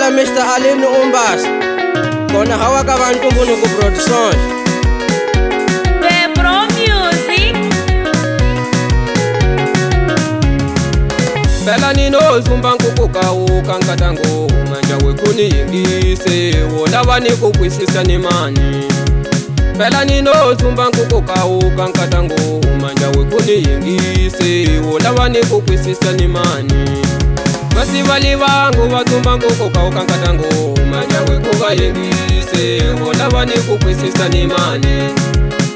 Ngala Mr. Alim Umbas kona hawaka bantu mbunu ku production The Pro Music. Bela nino zumba nkukuka ukankatango manja wekuni yingise wona bani kukwisisa ni mani. Bela nino zumba nkukuka ukankatango manja wekuni yingise wona bani kukwisisa ni mani. Basi bali bangu bazumba nkukuka ukankatango manja wekuka yingise wona bani kukwisisa ni mani.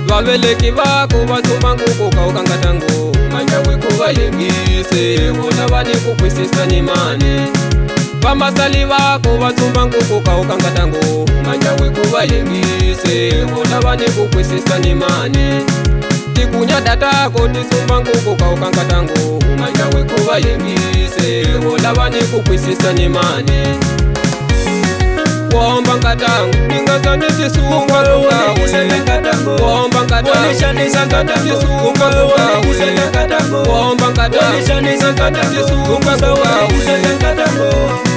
Babeleki bako bazumba nkukuka ukankatango manja wekuka yingise wona bani kukwisisa ni mani. Bamasali bako bazumba nkukuka ukankatango manja wekuka yingise wona bani kukwisisa ni mani. Tikunya datako tizumba nkukuka ukankatango manja wekuka yingise wona bani kukwisisa ni mani. Womba nkatango ningazani tisunga luka ule. Womba nkatango ningazani tisunga luka ule. Womba nkatango ningazani tisunga luka ule.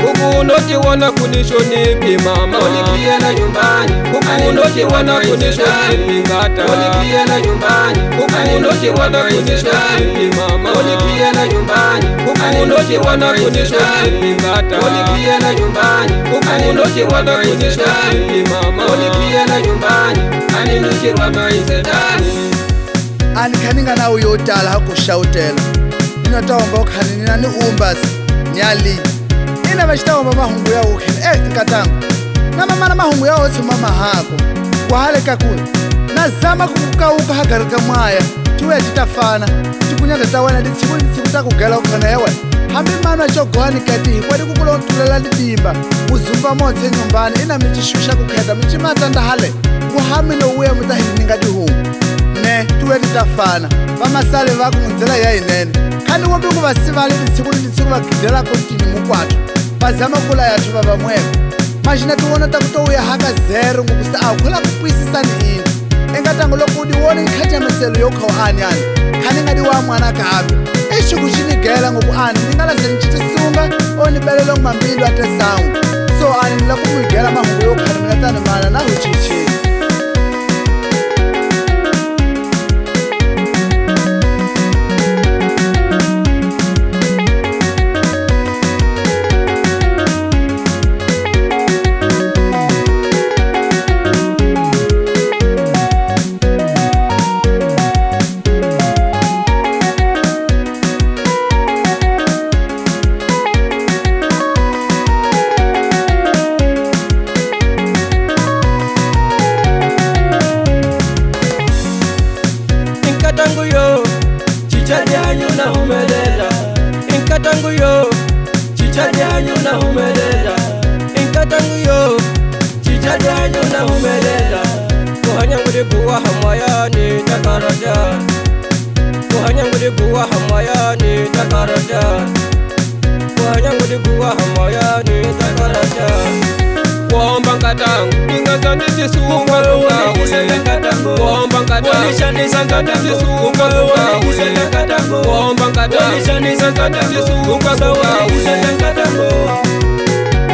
Kukunoti wana kunishoni pi mama Onikiela nyumbani Kukunoti wana kunishoni pi ngata Onikiela nyumbani Kukunoti wana kunishoni pi mama Onikiela nyumbani Kukunoti wana kunishoni pi ngata Onikiela nyumbani Kukunoti wana kunishoni pi mama Onikiela nyumbani Aninishirwa maisedani Anikhaninga na uyotala hakushawutela Ninotawomba ukhani nani Umbas Nyali Ina vachitawomba mahungu ya ukhele nkatango na mama na mahungu ya otsi mama hako Wahale kakuni Nazama kukukauka hagarika mwaya Tuwe titafana Tikunyaka tawana ditsiku takugela ukhana yawa Hambi manu achogwani kati Kwadi kukula untulela lidimba Uzumba motse nyumbani Ina michishusha kukheta Michimata ndahale Kuhamilo uwe mutahini ningati hungu Ne tuwe titafana Vamasale vaku munzela ya inene Khani wombi kuvasivali ditsiku vakidela kontini mukwatu Bazama kula yathu baba mweko Majina tuwona takutouya haka zero ngukusa akhula kupwisisa ni ini Engatango lokudi wona ikhaja maselo yokhawa ani Khani ngadi wa mwana kabe Ishuku chinigela ngoku ani Ningala zenichitisunga Onibelelo ngumambilu ate sangu So ani nila kumuyigela mahungu yokhana Milatana mana na huchichini Inkatangu yo chichadyanyu na humelela. Inkatangu yo chichadyanyu na humelela. Inkatangu yo chichadyanyu na humelela. Kuhanyangudi buwa hamayani takaraja. Kuhanyangudi buwa hamayani takaraja. Kuhanyangudi buwa hamayani takaraja. Womba nkatango ningazani tisunga luka ule. Womba nkatango ningazani tisunga luka ule. Womba nkatango ningazani tisunga luka ule.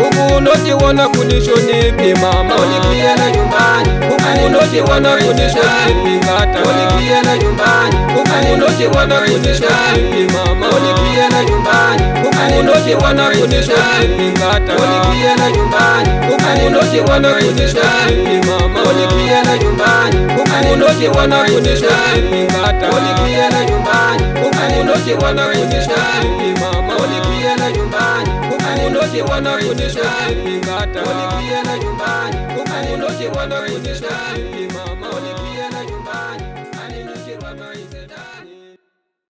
Kukunoti wana kunishoni pi mama Onikiela nyumbani Kukunoti wana kunishoni pi ngata Onikiela nyumbani Kukunoti wana kunishoni pi mama Onikiela nyumbani Kukunoti wana kunishoni pi ngata Onikiela nyumbani Kukunoti wana kunishoni pi mama Onikiela nyumbani Kukunoti wana kunishoni pi ngata Onikiela nyumbani Kukunoti wana kunishoni pi mama Onikiela nyumbani Kukunoti wana kunishoni pi ngata Onikiela nyumbani Kukunoti wana kunishoni pi